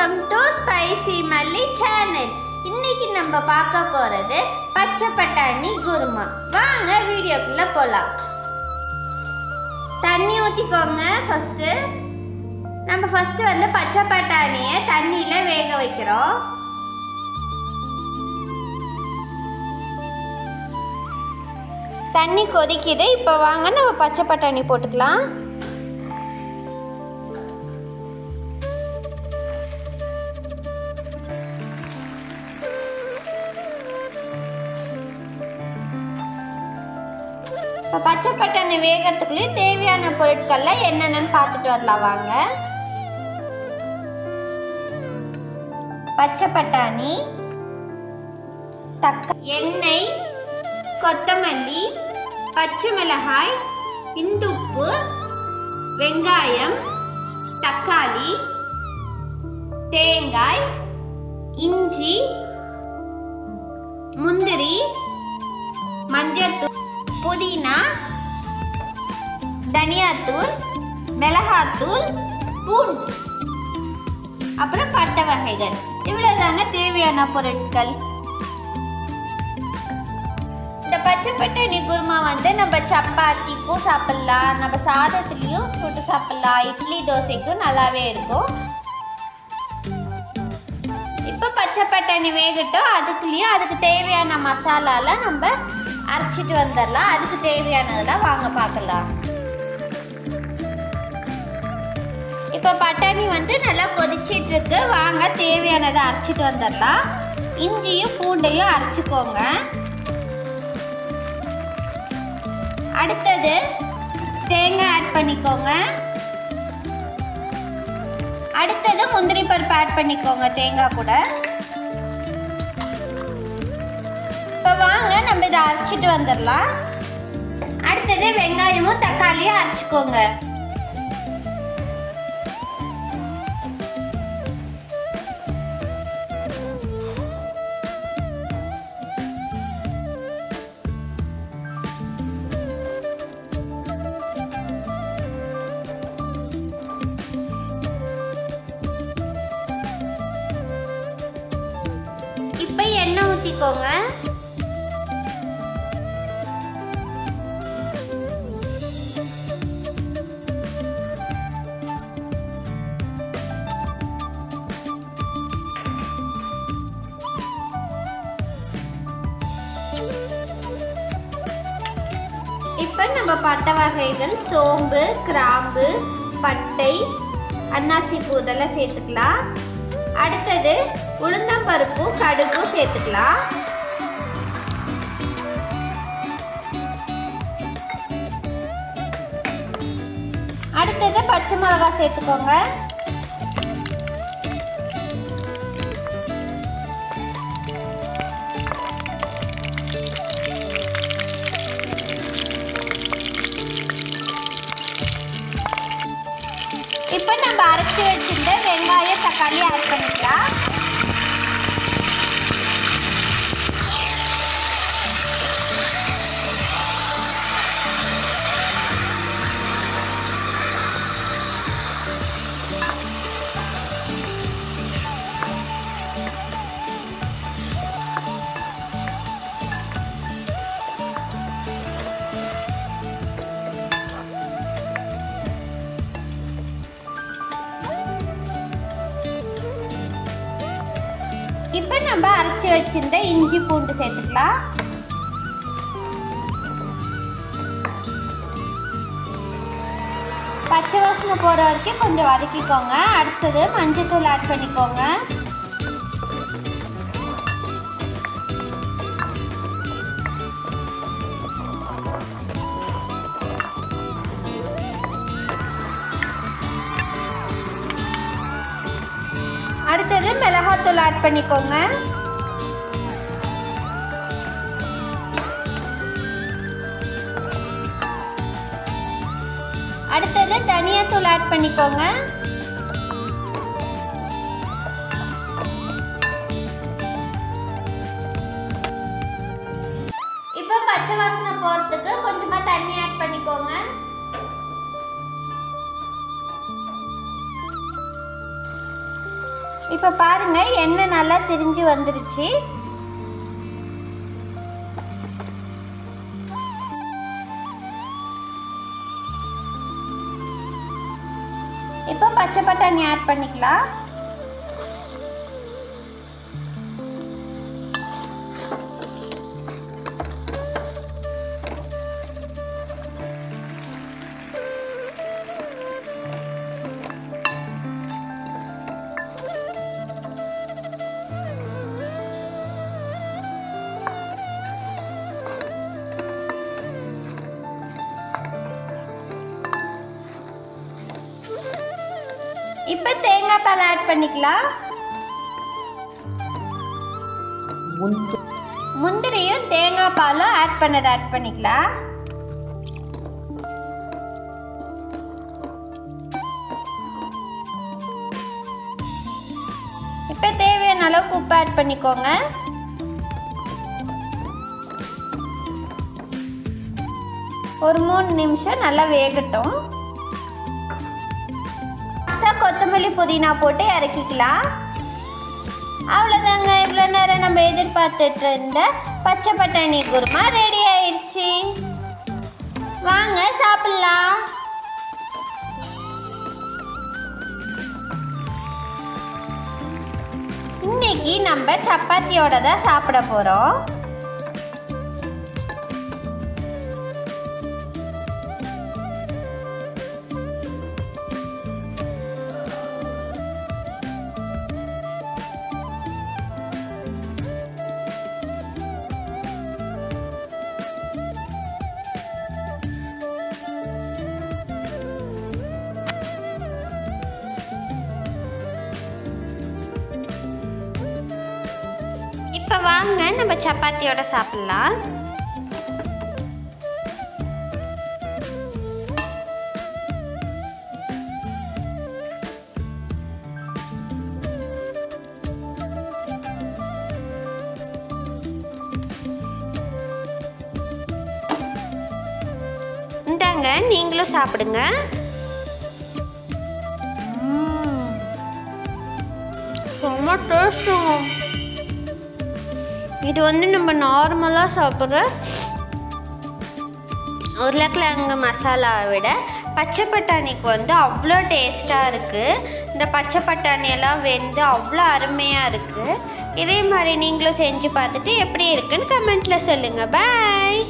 Welcome to spicy மல்லி channel. இன்னைக்கு நம்ம பார்க்க போறது பச்சை பட்டாணி குருமா. வாங்க வீடியோக்குள்ள போலாம். தண்ணி ஊற்றிக்கோங்க. நம்ம ஃபர்ஸ்ட் வந்து பச்சை பட்டாணியை தண்ணியில வேக வைக்கிறோம். தண்ணி கொதிக்குது. இப்போ வாங்க நம்ம பச்சை பட்டாணி போட்டுக்கலாம். இப்போ பச்சை பட்டாணி வேகிறதுக்குள்ளே தேவையான பொருட்கள்லாம் என்னென்னு பார்த்துட்டு வரலாம் வாங்க. பச்சை பட்டாணி, எண்ணெய், கொத்தமல்லி, பச்சை மிளகாய், இந்துப்பு, வெங்காயம், தக்காளி, தேங்காய், இஞ்சி, முந்திரி, மஞ்சள், புதினா, தனியாத்தூள், மிளகாத்தூள், பூண்டு, அப்புறம் பட்டை வகைகள். இவ்வளவுதாங்க தேவையான பொருட்கள். இந்த பச்சை பட்டாணி குருமா வந்து நம்ம சப்பாத்திக்கும் சாப்பிடலாம், நம்ம சாதத்துலேயும் போட்டு சாப்பிடலாம், இட்லி தோசைக்கும் நல்லாவே இருக்கும். இப்போ பச்சை பட்டாணி வேகட்டும். அதுக்கு தேவையான மசாலாலாம் நம்ம அரைச்சிட்டு வந்துடலாம். அதுக்கு தேவையானதெல்லாம் வாங்க பார்க்கலாம். இப்போ பட்டாணி வந்து நல்லா கொதிச்சிட்டு இருக்கு. வாங்க தேவையானதை அரைச்சிட்டு வந்துடலாம். இஞ்சியும் பூண்டையும் அரைச்சிக்கோங்க. அடுத்தது தேங்காய் ஆட் பண்ணிக்கோங்க. அடுத்தது முந்திரி பருப்பு ஆட் பண்ணிக்கோங்க தேங்காய் கூட. இப்போ வாங்க நம்ம இதை அரைச்சிட்டு வந்துடலாம். அடுத்தது வெங்காயமும் தக்காளியும் அரைச்சிக்கோங்க. இப்போ எண்ணெய் ஊற்றிக்கோங்க. இப்போ நம்ம பட்டை வகைகள் சோம்பு, கிராம்பு, பட்டை, அன்னாசி பூ இதெல்லாம் சேர்த்துக்கலாம். அடுத்தது உளுந்தம்பருப்பும் கடுகும் சேர்த்துக்கலாம். அடுத்தது பச்சை மிளகாய் சேர்த்துக்கோங்க. இப்போ நம்ம அரைச்சி வச்சிருந்த வெங்காயம் தக்காளி ஆட் பண்ணிக்கலாம். இப்போ நம்ம அரைச்சி வச்சிருந்த இஞ்சி பூண்டு சேர்த்துக்கலாம். பச்சை வாசனை போகிற வரைக்கும் கொஞ்சம் வதக்கிக்கோங்க. அடுத்தது மஞ்சள்தூள் ஆட் பண்ணிக்கோங்க. அடுத்தது மிளகாத்தூள் ஆட் பண்ணிக்கோங்க. அடுத்தது தனியாத்தூள் ஆட் பண்ணிக்கோங்க. இப்போ பச்சை வாசனை போறதுக்கு கொஞ்சமா தண்ணி ஆட் பண்ணிக்கோங்க. இப்போ பாருங்கள் எண்ணெய் நல்லா திரிஞ்சு வந்துருச்சு. இப்போ பச்சை பட்டாணி ஆட் பண்ணிக்கலாம். இப்போ தேங்காய் பால் ஆட் பண்ணிக்கலாம். முந்திரியும் தேங்காய் பாலும் ஆட் பண்ணிக்கலாம். இப்போ தேவையான அளவுக்கு உப்பு ஆட் பண்ணிக்கோங்க. ஒரு 3 நிமிஷம் நல்லா வேகட்டும். கொத்தமல்லி புதினா போட்டு இறக்கிக்கலாம். அவ்வளோதாங்க. இவ்வளோ நேரம் நம்ம எதிர்பார்த்துட்டு இருந்த பச்சை பட்டாணி குருமா ரெடி ஆயிடுச்சு. வாங்க சாப்பிடலாம். இன்னைக்கு நம்ம சப்பாத்தியோட தான் சாப்பிட போகிறோம். இப்போ வாங்க நம்ம சப்பாத்தியோட சாப்பிடலாம். இந்தாங்க நீங்களும் சாப்பிடுங்க. ரொம்ப டேஸ்ட்டுங்க. இது வந்து நம்ம நார்மலாக சாப்பிட்ற உருளைக்கிழங்கு மசாலாவை விட பச்சை பட்டாணிக்கு வந்து அவ்வளோ டேஸ்ட்டாக இருக்குது. இந்த பச்சை பட்டாணியெல்லாம் வெந்து அவ்வளோ அருமையாக இருக்குது. இதே மாதிரி நீங்களும் செஞ்சு பார்த்துட்டு எப்படி இருக்குன்னு கமெண்ட்டில் சொல்லுங்கள். பாய்.